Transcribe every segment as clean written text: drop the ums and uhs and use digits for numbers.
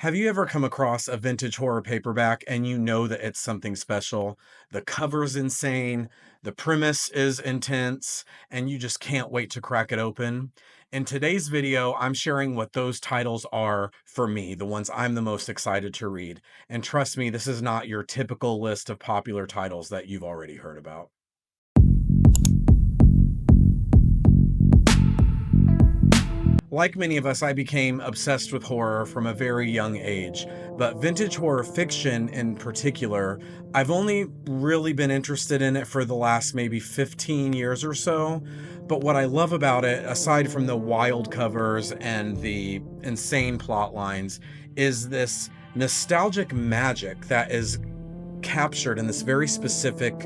Have you ever come across a vintage horror paperback and you know that it's something special? The cover's insane, the premise is intense, and you just can't wait to crack it open? In today's video, I'm sharing what those titles are for me, the ones I'm the most excited to read. And trust me, this is not your typical list of popular titles that you've already heard about. Like many of us, I became obsessed with horror from a very young age, but vintage horror fiction in particular, I've only really been interested in it for the last maybe 15 years or so. But what I love about it, aside from the wild covers and the insane plot lines, is this nostalgic magic that is captured in this very specific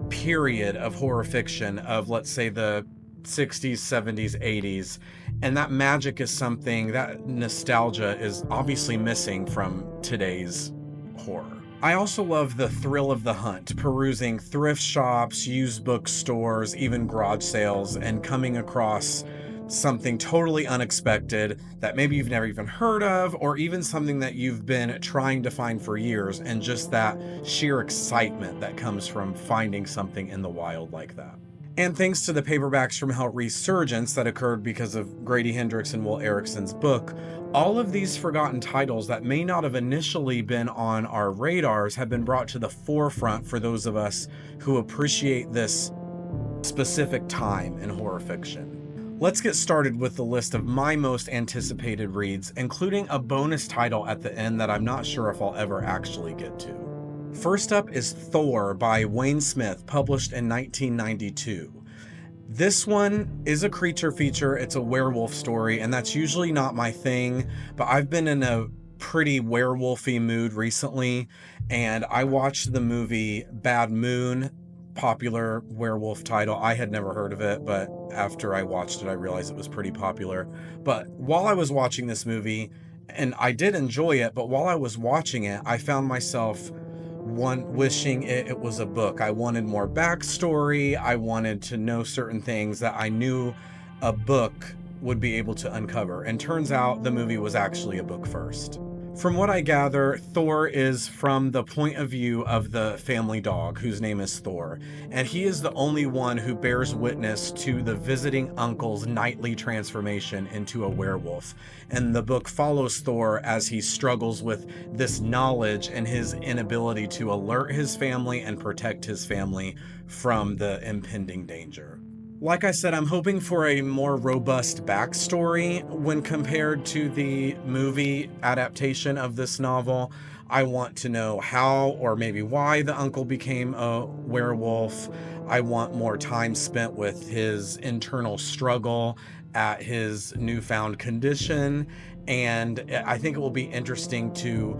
period of horror fiction of, let's say, the 60s, 70s, 80s. And that magic is something, that nostalgia is obviously missing from today's horror. I also love the thrill of the hunt, perusing thrift shops, used bookstores, even garage sales, and coming across something totally unexpected that maybe you've never even heard of, or even something that you've been trying to find for years, and just that sheer excitement that comes from finding something in the wild like that. And thanks to the Paperbacks from Hell resurgence that occurred because of Grady Hendrix and Will Erickson's book, all of these forgotten titles that may not have initially been on our radars have been brought to the forefront for those of us who appreciate this specific time in horror fiction. Let's get started with the list of my most anticipated reads, including a bonus title at the end that I'm not sure if I'll ever actually get to. First up is Thor by Wayne Smith, published in 1992. This one is a creature feature, it's a werewolf story, and that's usually not my thing, but I've been in a pretty werewolfy mood recently, and I watched the movie Bad Moon, popular werewolf title. I had never heard of it, but after I watched it, I realized it was pretty popular. But while I was watching this movie, and I did enjoy it, but while I was watching it, I found myself wishing it was a book. I wanted more backstory. I wanted to know certain things that I knew a book would be able to uncover. And turns out the movie was actually a book first. From what I gather, Thor is from the point of view of the family dog, whose name is Thor, and he is the only one who bears witness to the visiting uncle's nightly transformation into a werewolf. And the book follows Thor as he struggles with this knowledge and his inability to alert his family and protect his family from the impending danger. Like I said, I'm hoping for a more robust backstory when compared to the movie adaptation of this novel. I want to know how or maybe why the uncle became a werewolf. I want more time spent with his internal struggle at his newfound condition. And I think it will be interesting to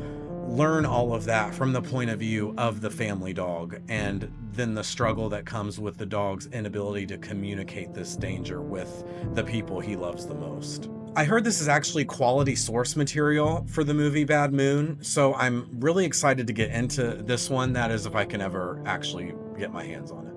learn all of that from the point of view of the family dog, and then the struggle that comes with the dog's inability to communicate this danger with the people he loves the most. I heard this is actually quality source material for the movie Bad Moon, so I'm really excited to get into this one. That is, if I can ever actually get my hands on it.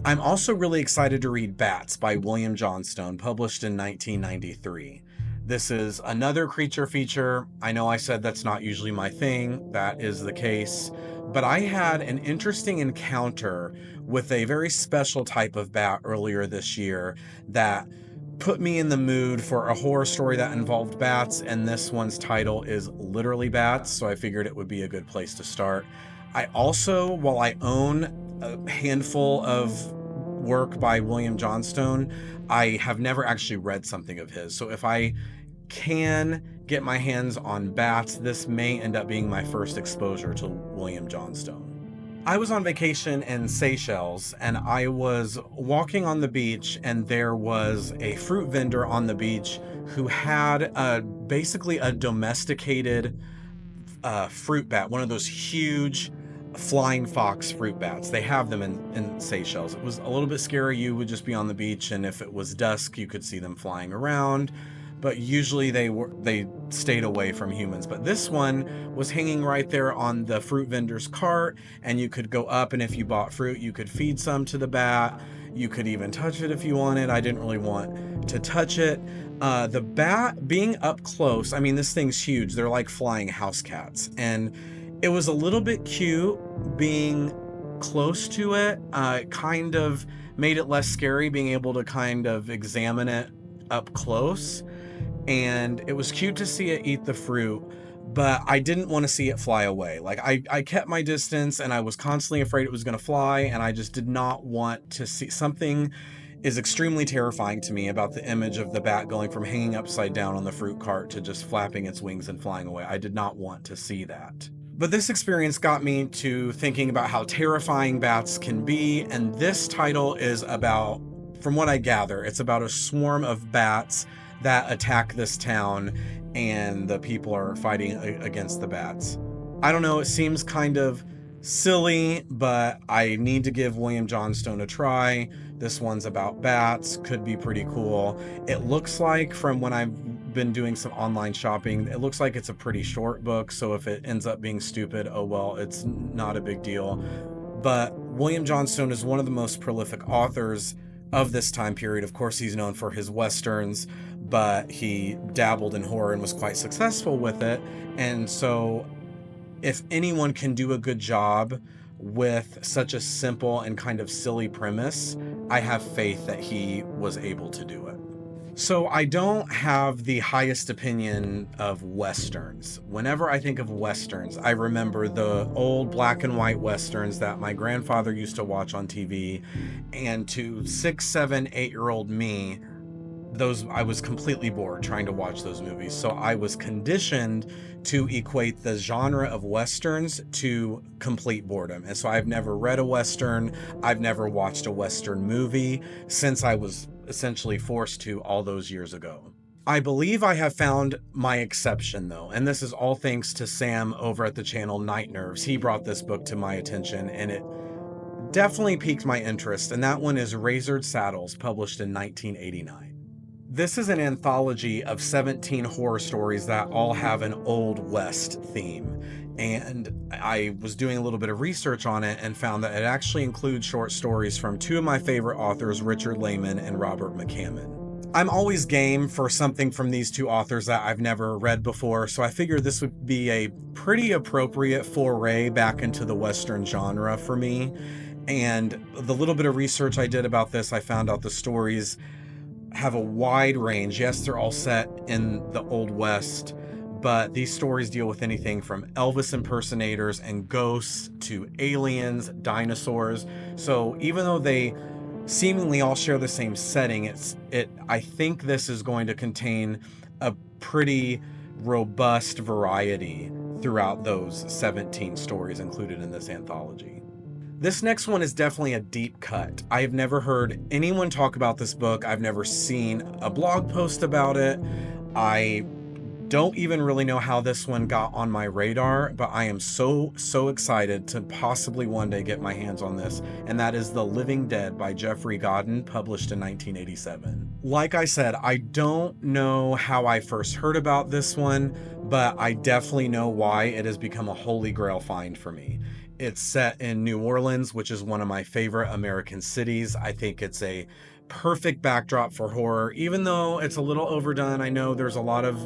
I'm also really excited to read Bats by William Johnstone, published in 1993. This is another creature feature. I know I said that's not usually my thing. That is the case. But I had an interesting encounter with a very special type of bat earlier this year that put me in the mood for a horror story that involved bats, and this one's title is literally Bats, so I figured it would be a good place to start. I also, while I own a handful of work by William Johnstone, I have never actually read something of his. So if I can get my hands on Bats, this may end up being my first exposure to William Johnstone. I was on vacation in Seychelles, and I was walking on the beach, and there was a fruit vendor on the beach who had basically a domesticated fruit bat, one of those huge flying fox fruit bats. They have them in Seychelles. It was a little bit scary. You would just be on the beach, and if it was dusk, you could see them flying around. But usually they stayed away from humans. But this one was hanging right there on the fruit vendor's cart, and you could go up, and if you bought fruit, you could feed some to the bat. You could even touch it if you wanted. I didn't really want to touch it, The bat being up close, I mean, this thing's huge. They're like flying house cats. And it was a little bit cute being close to it. It kind of made it less scary being able to kind of examine it up close. And it was cute to see it eat the fruit, but I didn't want to see it fly away. Like I kept my distance and I was constantly afraid it was going to fly, and I just did not want to see something is extremely terrifying to me about the image of the bat going from hanging upside down on the fruit cart to just flapping its wings and flying away. I did not want to see that. But this experience got me to thinking about how terrifying bats can be, and this title is about, from what I gather, it's about a swarm of bats that attack this town, and the people are fighting against the bats. I don't know, it seems kind of silly, but I need to give William Johnstone a try. This one's about bats, could be pretty cool. It looks like, from when I've been doing some online shopping, it looks like it's a pretty short book, so if it ends up being stupid, oh well, it's not a big deal. But William Johnstone is one of the most prolific authors of this time period. Of course, he's known for his westerns, but he dabbled in horror and was quite successful with it. And so if anyone can do a good job with such a simple and kind of silly premise, I have faith that he was able to do it. So I don't have the highest opinion of westerns. Whenever I think of westerns, I remember the old black and white westerns that my grandfather used to watch on TV, and to 6, 7, 8-year-old me, I was completely bored trying to watch those movies. So I was conditioned to equate the genre of westerns to complete boredom. And so I've never read a western. I've never watched a western movie since I was essentially forced to all those years ago. I believe I have found my exception though, and this is all thanks to Sam over at the channel Night Nerves. He brought this book to my attention and it definitely piqued my interest, and that one is Razored Saddles, published in 1989. This is an anthology of 17 horror stories that all have an Old West theme. And I was doing a little bit of research on it and found that it actually includes short stories from two of my favorite authors, Richard Lehman and Robert McCammon. I'm always game for something from these two authors that I've never read before, so I figured this would be a pretty appropriate foray back into the Western genre for me. And the little bit of research I did about this, I found out the stories have a wide range. Yes, they're all set in the Old West, but these stories deal with anything from Elvis impersonators and ghosts to aliens, dinosaurs. So even though they seemingly all share the same setting, I think this is going to contain a pretty robust variety throughout those 17 stories included in this anthology. This next one is definitely a deep cut. I've never heard anyone talk about this book. I've never seen a blog post about it. I don't even really know how this one got on my radar, but I am so excited to possibly one day get my hands on this, and that is The Living Dead by Jeffrey Godden, published in 1987. Like I said, I don't know how I first heard about this one, but I definitely know why it has become a holy grail find for me. It's set in New Orleans, which is one of my favorite American cities. I think it's a perfect backdrop for horror, even though it's a little overdone. I know there's a lot of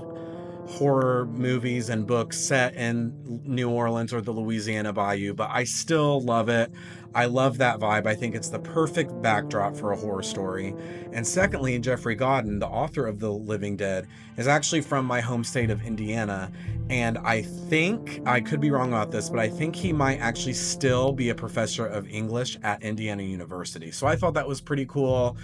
horror movies and books set in New Orleans or the Louisiana Bayou, but I still love it. I love that vibe. I think it's the perfect backdrop for a horror story. And secondly, Jeffrey Godden, the author of The Living Dead, is actually from my home state of Indiana. And I think, I could be wrong about this, but I think he might actually still be a professor of English at Indiana University. So I thought that was pretty cool.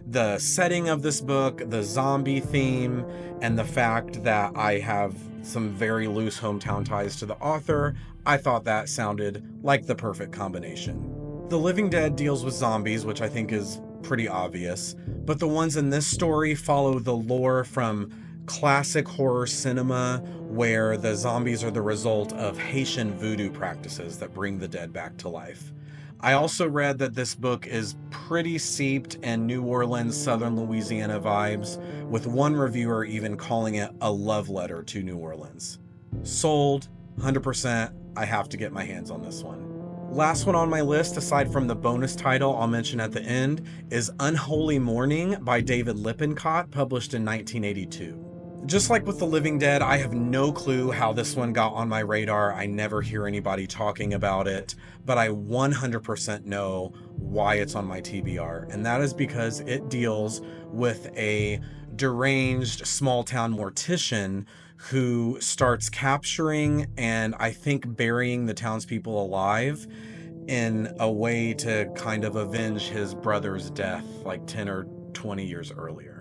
The setting of this book, the zombie theme, and the fact that I have some very loose hometown ties to the author, I thought that sounded like the perfect combination. The Living Dead deals with zombies, which I think is pretty obvious, but the ones in this story follow the lore from classic horror cinema, where the zombies are the result of Haitian voodoo practices that bring the dead back to life. I also read that this book is pretty steeped in New Orleans, Southern Louisiana vibes, with one reviewer even calling it a love letter to New Orleans. Sold, 100%. I have to get my hands on this one. Last one on my list, aside from the bonus title I'll mention at the end, is Unholy Morning by David Lippincott, published in 1982. Just like with The Living Dead, I have no clue how this one got on my radar. I never hear anybody talking about it, but I 100% know why it's on my TBR, and that is because it deals with a deranged small-town mortician who starts capturing and I think burying the townspeople alive in a way to kind of avenge his brother's death like 10 or 20 years earlier.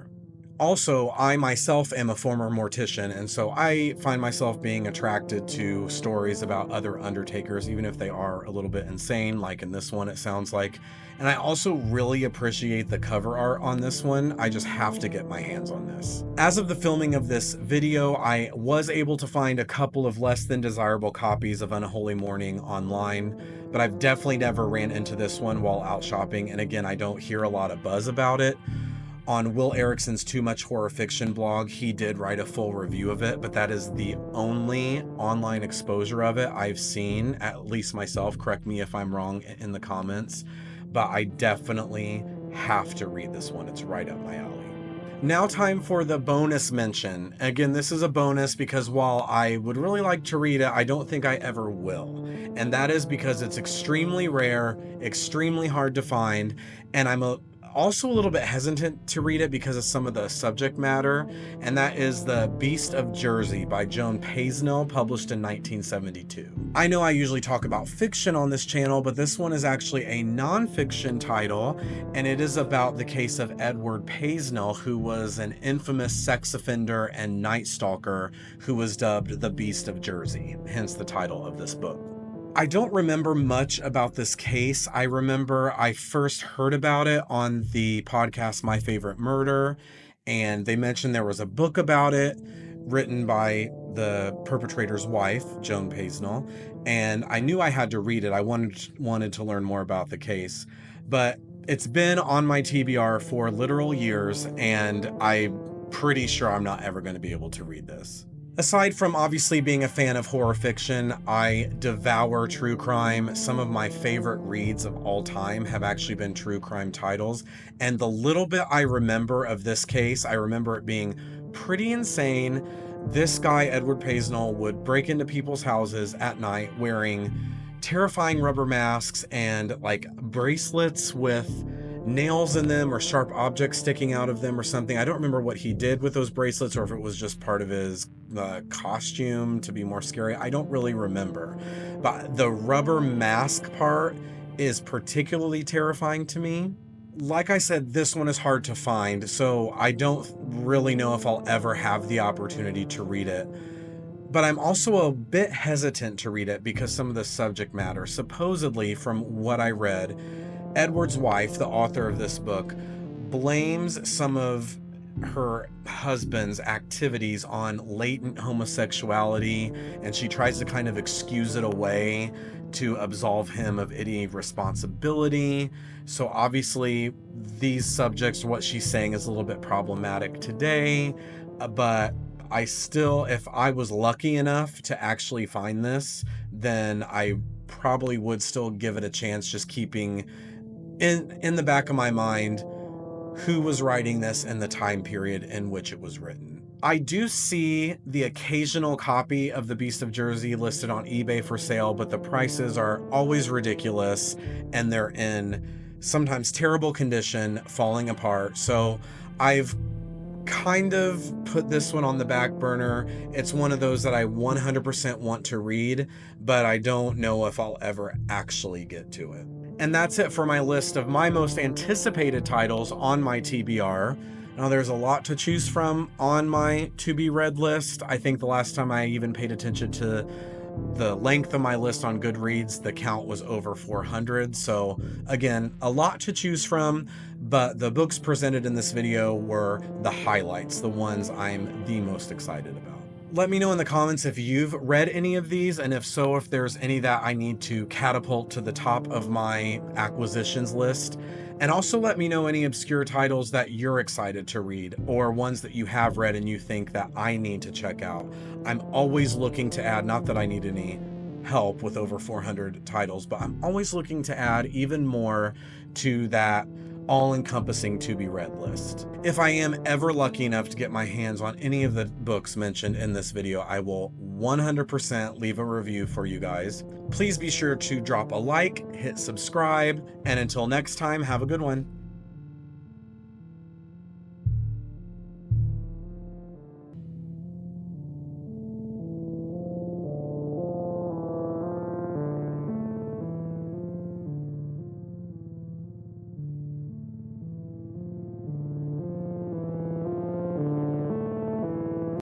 Also, I myself am a former mortician, and so I find myself being attracted to stories about other undertakers, even if they are a little bit insane, like in this one it sounds like. And I also really appreciate the cover art on this one. I just have to get my hands on this. As of the filming of this video, I was able to find a couple of less than desirable copies of Unholy Morning online, but I've definitely never ran into this one while out shopping, and again, I don't hear a lot of buzz about it. On Will Erickson's Too Much Horror Fiction blog, he did write a full review of it, but that is the only online exposure of it I've seen, at least myself. Correct me if I'm wrong in the comments, but I definitely have to read this one. It's right up my alley. Now time for the bonus mention. Again, this is a bonus because while I would really like to read it, I don't think I ever will. And that is because it's extremely rare, extremely hard to find, and I'm also a little bit hesitant to read it because of some of the subject matter, and that is The Beast of Jersey by Joan Paisnell, published in 1972. I know I usually talk about fiction on this channel, but this one is actually a non-fiction title, and it is about the case of Edward Paisnell, who was an infamous sex offender and night stalker who was dubbed the Beast of Jersey, hence the title of this book. I don't remember much about this case. I remember I first heard about it on the podcast My Favorite Murder, and they mentioned there was a book about it written by the perpetrator's wife, Joan Paisnell, and I knew I had to read it. I wanted to learn more about the case, but it's been on my TBR for literal years, and I'm pretty sure I'm not ever going to be able to read this. Aside from obviously being a fan of horror fiction, I devour true crime. Some of my favorite reads of all time have actually been true crime titles. And the little bit I remember of this case, I remember it being pretty insane. This guy, Edward Paisnell, would break into people's houses at night wearing terrifying rubber masks and like bracelets with nails in them or sharp objects sticking out of them or something. I don't remember what he did with those bracelets or if it was just part of his costume to be more scary. I don't really remember. But the rubber mask part is particularly terrifying to me. Like I said, this one is hard to find, so I don't really know if I'll ever have the opportunity to read it. But I'm also a bit hesitant to read it because some of the subject matter. Supposedly, from what I read, Edward's wife, the author of this book, blames some of her husband's activities on latent homosexuality, and she tries to kind of excuse it away to absolve him of any responsibility. So obviously these subjects, what she's saying is a little bit problematic today, but I still, if I was lucky enough to actually find this, then I probably would still give it a chance, just keeping in the back of my mind who was writing this and the time period in which it was written. I do see the occasional copy of The Beast of Jersey listed on eBay for sale, but the prices are always ridiculous and they're in sometimes terrible condition, falling apart. So I've kind of put this one on the back burner. It's one of those that I 100% want to read, but I don't know if I'll ever actually get to it. And that's it for my list of my most anticipated titles on my TBR. Now there's a lot to choose from on my to be read list. I think the last time I even paid attention to the length of my list on Goodreads, the count was over 400. So again, a lot to choose from, but the books presented in this video were the highlights, the ones I'm the most excited about. Let me know in the comments if you've read any of these, and if so, if there's any that I need to catapult to the top of my acquisitions list. And also let me know any obscure titles that you're excited to read, or ones that you have read and you think that I need to check out. I'm always looking to add, not that I need any help with over 400 titles, but I'm always looking to add even more to that all-encompassing to-be-read list. If I am ever lucky enough to get my hands on any of the books mentioned in this video, I will 100% leave a review for you guys. Please be sure to drop a like, hit subscribe, and until next time, have a good one.